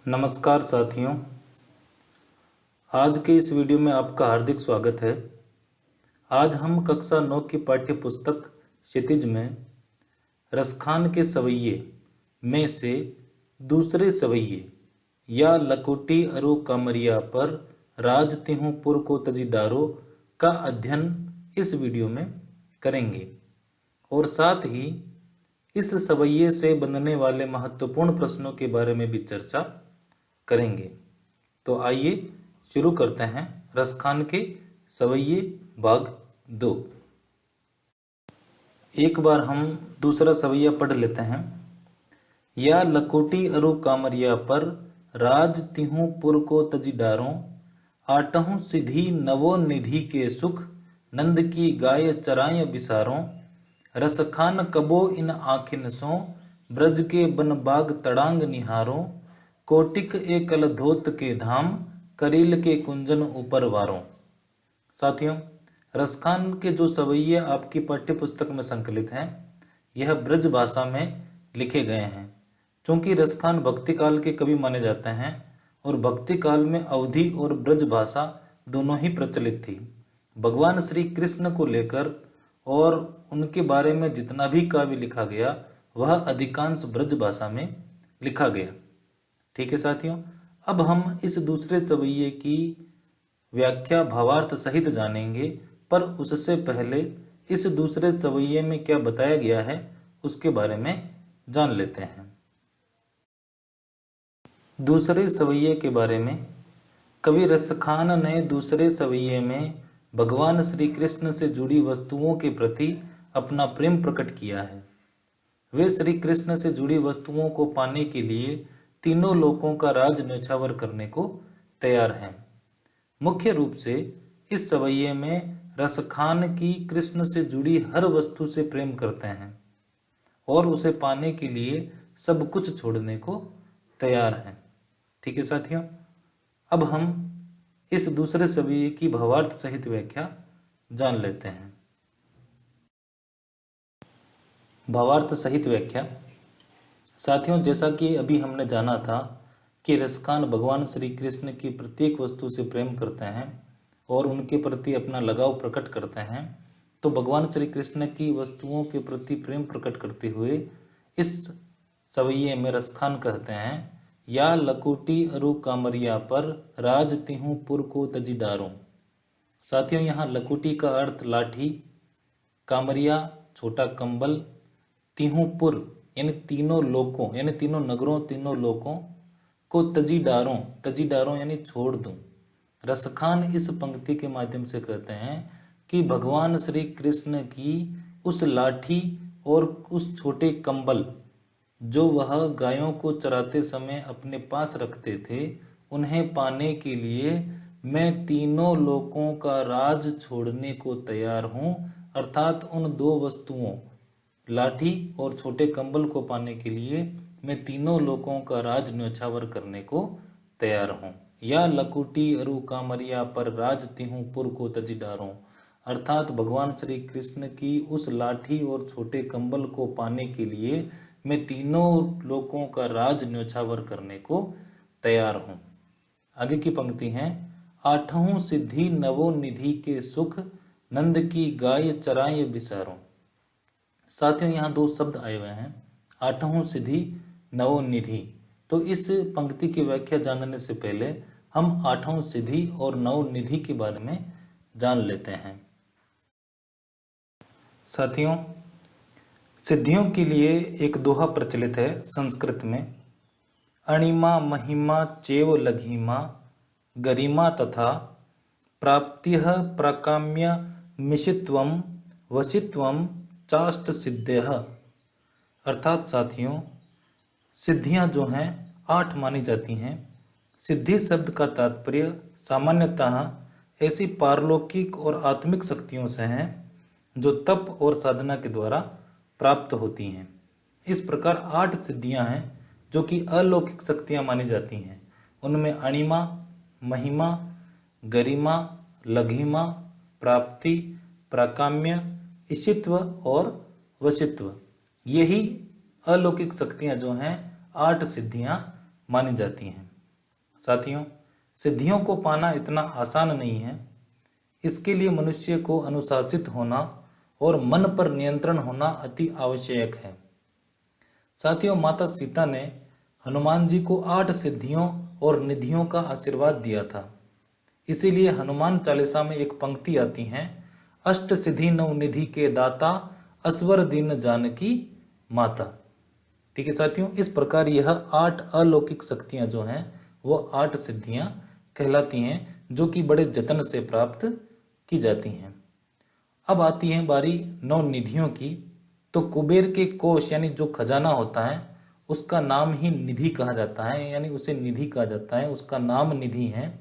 नमस्कार साथियों, आज के इस वीडियो में आपका हार्दिक स्वागत है। आज हम कक्षा 9 की पाठ्य पुस्तक क्षितिज में रसखान के सवैये में से दूसरे सवैये या लकोटी अरु कामरिया पर राज तिहु पुर को तजी डारो का अध्ययन इस वीडियो में करेंगे और साथ ही इस सवैये से बनने वाले महत्वपूर्ण प्रश्नों के बारे में भी चर्चा करेंगे। तो आइए शुरू करते हैं रसखान के सवैये भाग 2। एक बार हम दूसरा सवैया पढ़ लेते हैं। या लकोटी अरु कामरिया पर राज तिहु पुर को तजी डारों, आटहु सिद्धि नवो निधि के सुख, नंद की गाय चराय बिसारों, रसखान कबो इन आखिन सो, ब्रज के बन बाग तड़ांग निहारों, कोटिक एकल धोत के धाम, करील के कुंजन ऊपर वारों। साथियों, रसखान के जो सवैये आपकी पाठ्य पुस्तक में संकलित हैं, यह ब्रज भाषा में लिखे गए हैं। चूंकि रसखान भक्ति काल के कवि माने जाते हैं और भक्ति काल में अवधी और ब्रज भाषा दोनों ही प्रचलित थी। भगवान श्री कृष्ण को लेकर और उनके बारे में जितना भी काव्य लिखा गया वह अधिकांश ब्रज भाषा में लिखा गया। ठीक है साथियों, अब हम इस दूसरे सवैये की व्याख्या भावार्थ सहित जानेंगे, पर उससे पहले इस दूसरे सवैये में क्या बताया गया है उसके बारे में जान लेते हैं। दूसरे सवैये के बारे में कवि रसखान ने दूसरे सवैये में भगवान श्री कृष्ण से जुड़ी वस्तुओं के प्रति अपना प्रेम प्रकट किया है। वे श्री कृष्ण से जुड़ी वस्तुओं को पाने के लिए तीनों लोकों का राज न्योछावर करने को तैयार हैं। मुख्य रूप से इस सवैये में रसखान की कृष्ण से जुड़ी हर वस्तु से प्रेम करते हैं और उसे पाने के लिए सब कुछ छोड़ने को तैयार हैं। ठीक है साथियों, अब हम इस दूसरे सवैये की भावार्थ सहित व्याख्या जान लेते हैं। भावार्थ सहित व्याख्या। साथियों, जैसा कि अभी हमने जाना था कि रसखान भगवान श्री कृष्ण की प्रत्येक वस्तु से प्रेम करते हैं और उनके प्रति अपना लगाव प्रकट करते हैं, तो भगवान श्री कृष्ण की वस्तुओं के प्रति प्रेम प्रकट करते हुए इस सवैये में रसखान कहते हैं, या लकोटी अरु कामरिया पर राज तिहु पुर को तजी डारों। साथियों, यहाँ लकोटी का अर्थ लाठी, कामरिया छोटा कंबल, तिहु पुर यानी तीनों लोकों यानी तीनों नगरों तीनों लोकों को तजी डारों यानी छोड़ दूं। रसखान इस पंक्ति के माध्यम से कहते हैं कि भगवान श्री कृष्ण की उस लाठी और उस छोटे कंबल जो वह गायों को चराते समय अपने पास रखते थे, उन्हें पाने के लिए मैं तीनों लोकों का राज छोड़ने को तैयार हूं। अर्थात उन दो वस्तुओं लाठी और छोटे कंबल को पाने के लिए मैं तीनों लोकों का राज न्योछावर करने को तैयार हूं। या लकोटी अरु कामरिया पर राज तिहु पुर को तजी डारों। अर्थात भगवान श्री कृष्ण की उस लाठी और छोटे कंबल को पाने के लिए मैं तीनों लोकों का राज न्योछावर करने को तैयार हूं। आगे की पंक्ति है, आठहु सिद्धि नवो निधि के सुख, नंद की गाय चराय बिसारों। साथियों, यहाँ दो शब्द आए हुए हैं, आठहु सिद्धि नवो निधि। तो इस पंक्ति की व्याख्या जानने से पहले हम आठों सिद्धि और नव निधि के बारे में जान लेते हैं। साथियों, सिद्धियों के लिए एक दोहा प्रचलित है संस्कृत में, अणिमा महिमा चेव लघिमा, गरिमा तथा प्राप्तिः प्राकाम्य मिशित्वम वशित्वम चाष्ट सिद्धयः। अर्थात साथियों, सिद्धियां जो हैं 8 मानी जाती हैं। सिद्धि शब्द का तात्पर्य सामान्यतः ऐसी पारलौकिक और आत्मिक शक्तियों से हैं जो तप और साधना के द्वारा प्राप्त होती हैं। इस प्रकार 8 सिद्धियां हैं जो कि अलौकिक शक्तियां मानी जाती हैं। उनमें अणिमा, महिमा, गरिमा, लघिमा, प्राप्ति, प्राकाम्य, ईशित्व और वशित्व, यही अलौकिक शक्तियां जो हैं 8 सिद्धियां मानी जाती हैं। साथियों, सिद्धियों को पाना इतना आसान नहीं है। इसके लिए मनुष्य को अनुशासित होना और मन पर नियंत्रण होना अति आवश्यक है। साथियों, माता सीता ने हनुमान जी को 8 सिद्धियों और निधियों का आशीर्वाद दिया था। इसीलिए हनुमान चालीसा में एक पंक्ति आती है, अष्ट सिद्धि नव निधि के दाता, असवर दीन जानकी माता। ठीक है साथियों, इस प्रकार यह 8 अलौकिक शक्तियां जो हैं वो 8 सिद्धियां कहलाती हैं, जो कि बड़े जतन से प्राप्त की जाती हैं। अब आती है बारी 9 निधियों की। तो कुबेर के कोष यानी जो खजाना होता है उसका नाम ही निधि कहा जाता है, यानी उसे निधि कहा जाता है, उसका नाम निधि है,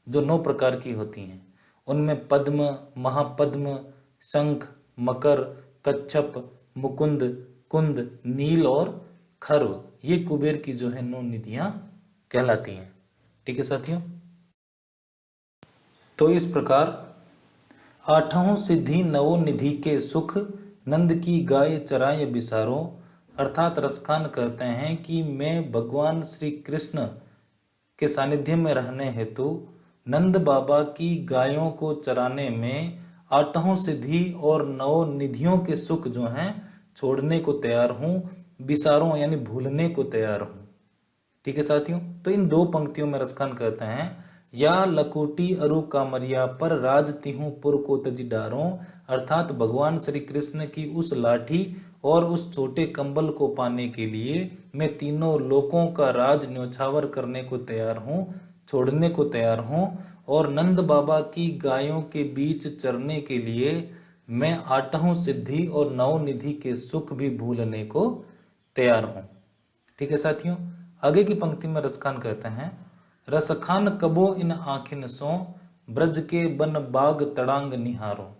जो 9 प्रकार की होती हैं। उनमें पद्म, महापद्म, शंख, मकर, कच्छप, मुकुंद, कुंद, नील और खर्व, ये कुबेर की जो है 9 निधियां कहलाती हैं। ठीक है साथियों, तो इस प्रकार 8 सिद्धि नवो निधि के सुख, नंद की गाय चराय बिसारो। अर्थात रसखान कहते हैं कि मैं भगवान श्री कृष्ण के सानिध्य में रहने हेतु नंद बाबा की गायों को चराने में 8 सिद्धि और 9 निधियों के सुख जो हैं छोड़ने को तैयार हूँ, बिसारों यानी भूलने को तैयार हूँ। ठीक है साथियों, तो इन 2 पंक्तियों में रसखान कहते हैं, या लकुटी अरु कामरिया पर राज तिहु पुर को तजी डारों। अर्थात भगवान श्री कृष्ण की उस लाठी और उस छोटे कंबल को पाने के लिए मैं तीनों लोकों का राज न्योछावर करने को तैयार हूँ, छोड़ने को तैयार हूँ, और नंद बाबा की गायों के बीच चरने के लिए मैं 8 सिद्धि और 9 निधि के सुख भी भूलने को तैयार हूँ। ठीक है साथियों, आगे की पंक्ति में रसखान कहते हैं, रसखान कबो इन आखिन सो, ब्रज के बन बाग तड़ांग निहारो।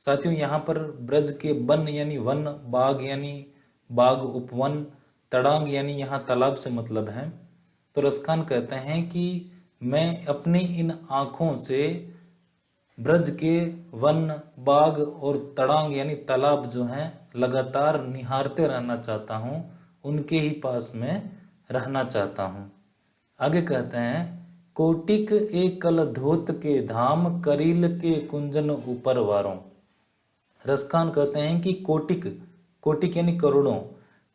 साथियों, यहाँ पर ब्रज के बन यानी वन, बाग यानी बाग उपवन, तड़ांग यानी यहाँ तालाब से मतलब है। तो रसखान कहते हैं कि मैं अपनी इन आँखों से ब्रज के वन, बाग और तड़ांग यानी तालाब जो हैं लगातार निहारते रहना चाहता हूँ, उनके ही पास में रहना चाहता हूँ। आगे कहते हैं, कोटिक एक कल धोत के धाम, करील के कुंजन ऊपर वारों। रसखान कहते हैं कि कोटिक, कोटिक यानी करोड़ों,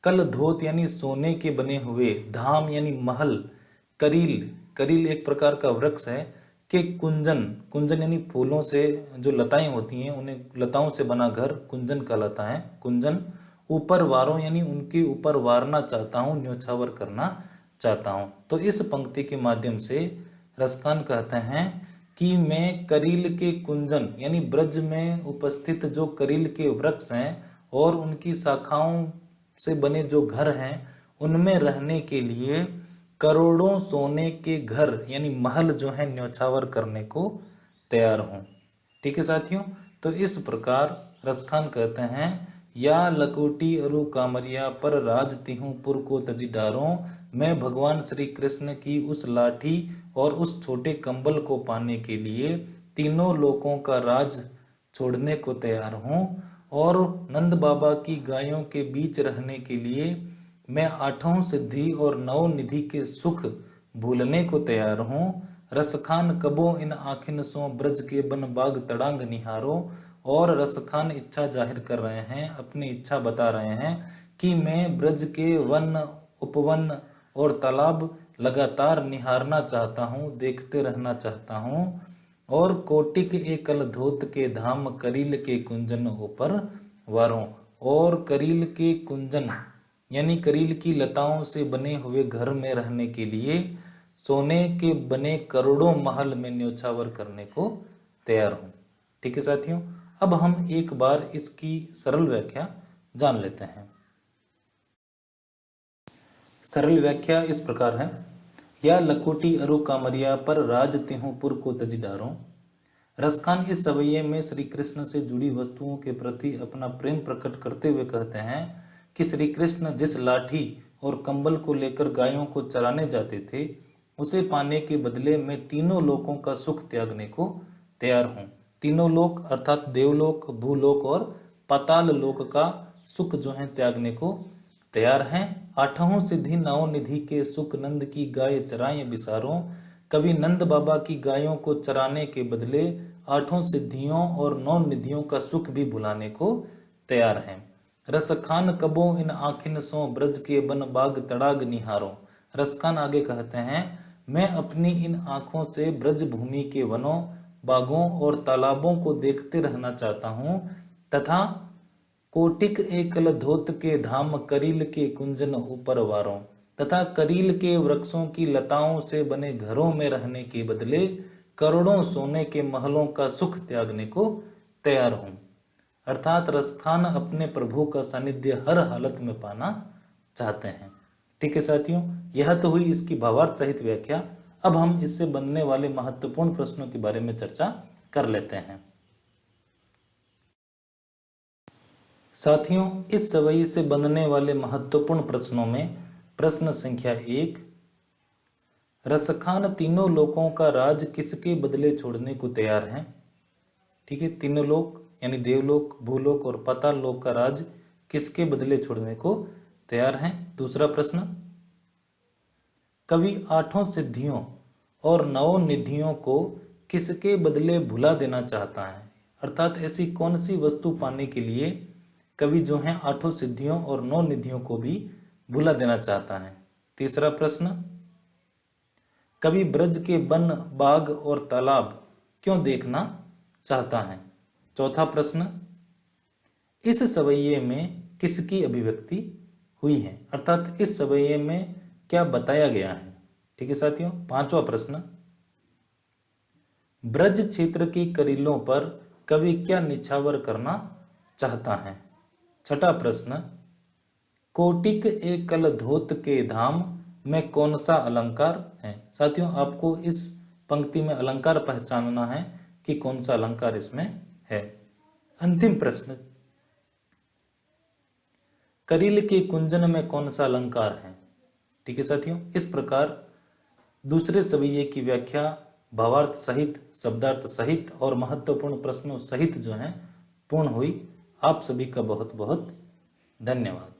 कल धोत यानी सोने के बने हुए, धाम यानी महल, करील, करील एक प्रकार का वृक्ष है, के कुंजन, कुंजन यानी फूलों से जो लताएं होती हैं उन्हें लताओं से बना घर कुंजन कहलाता है, कुंजन। ऊपर वारों यानी उनके ऊपर वारना चाहता हूँ, न्योछावर करना चाहता हूँ। तो इस पंक्ति के माध्यम से रसखान कहते हैं कि मैं करील के कुंजन यानी ब्रज में उपस्थित जो करील के वृक्ष हैं और उनकी शाखाओं से बने जो घर हैं उनमें रहने के लिए करोड़ों सोने के घर यानी महल जो है न्योछावर करने को तैयार हूँ। ठीक है साथियों, तो इस प्रकार रसखान कहते हैं, या लकोटी अरु कामरिया पर राज तिहु पुर को तजी डारों। मैं भगवान श्री कृष्ण की उस लाठी और उस छोटे कंबल को पाने के लिए तीनों लोकों का राज छोड़ने को तैयार हूँ, और नंद बाबा की गायों के बीच रहने के लिए मैं 8 सिद्धि और 9 निधि के सुख भूलने को तैयार हूँ। रसखान कबो इन आखिन सो, ब्रज के बन बाग तड़ांग निहारो। और रसखान इच्छा जाहिर कर रहे हैं, अपनी इच्छा बता रहे हैं कि मैं ब्रज के वन, उपवन और तालाब लगातार निहारना चाहता हूँ, देखते रहना चाहता हूँ। और कोटिक एकल धोत के धाम, करील के कुंजन ऊपर वारों। और करील के कुंजन यानी करील की लताओं से बने हुए घर में रहने के लिए सोने के बने करोड़ों महल में न्योछावर करने को तैयार हूँ। ठीक है साथियों, अब हम एक बार इसकी सरल व्याख्या जान लेते हैं। सरल व्याख्या इस प्रकार है, या लकोटी अरु कामरिया पर राज तिहु पुर को तज डारों। रसखान इस सवैये में श्री कृष्ण से जुड़ी वस्तुओं के प्रति अपना प्रेम प्रकट करते हुए कहते हैं कि श्री कृष्ण जिस लाठी और कंबल को लेकर गायों को चराने जाते थे, उसे पाने के बदले मैं तीनों लोकों का सुख त्यागने को तैयार हूँ। तीनों लोक अर्थात देवलोक, भूलोक और पाताल लोक का सुख जो है त्यागने को तैयार हैं। आठों सिद्धि नौ निधि के सुख, नंद की गाय चराएं बिसारों। कवि नंद बाबा की गायों को चराने के बदले आठों सिद्धियों और नौ निधियों का सुख भी भुलाने को तैयार हैं। रसखान कबो इन आखिन सो, ब्रज के बन बाग तड़ाग निहारों। रसखान आगे कहते हैं, मैं अपनी इन आंखों से ब्रज भूमि के वनों, बागों और तालाबों को देखते रहना चाहता हूं, तथा कोटिक एकल धोत के धाम, करील के कुंजन ऊपर वारों। तथा करील के वृक्षों की लताओं से बने घरों में रहने के बदले करोड़ों सोने के महलों का सुख त्यागने को तैयार हूं। अर्थात रसखान अपने प्रभु का सानिध्य हर हालत में पाना चाहते हैं। ठीक है साथियों, यह तो हुई इसकी भावार्थ सहित व्याख्या। अब हम इससे बनने वाले महत्वपूर्ण प्रश्नों के बारे में चर्चा कर लेते हैं। साथियों, इस सवई से बनने वाले महत्वपूर्ण प्रश्नों में प्रश्न संख्या 1, रसखान तीनों लोकों का राज किसके बदले छोड़ने को तैयार हैं। ठीक है, तीनों लोक यानी देवलोक, भूलोक और पाताल लोक का राज किसके बदले छोड़ने को तैयार हैं। दूसरा प्रश्न, कवि आठों सिद्धियों और नौ निधियों को किसके बदले भुला देना चाहता है। अर्थात ऐसी कौन सी वस्तु पाने के लिए कवि जो है आठों सिद्धियों और नौ निधियों को भी भुला देना चाहता है। तीसरा प्रश्न, कवि ब्रज के वन, बाग और तालाब क्यों देखना चाहता है। चौथा प्रश्न, इस सवैये में किसकी अभिव्यक्ति हुई है। अर्थात इस सवैये में क्या बताया गया है। ठीक है साथियों। पांचवा प्रश्न, ब्रज क्षेत्र की करीलों पर कवि क्या निछावर करना चाहता है। छठा प्रश्न, कोटिक एकल धोत के धाम में कौन सा अलंकार है। साथियों, आपको इस पंक्ति में अलंकार पहचानना है कि कौन सा अलंकार इसमें है। अंतिम प्रश्न, करील के कुंजन में कौन सा अलंकार है। ठीक है साथियों, इस प्रकार दूसरे सवैये की व्याख्या भावार्थ सहित, शब्दार्थ सहित और महत्वपूर्ण प्रश्नों सहित जो है पूर्ण हुई। आप सभी का बहुत बहुत धन्यवाद।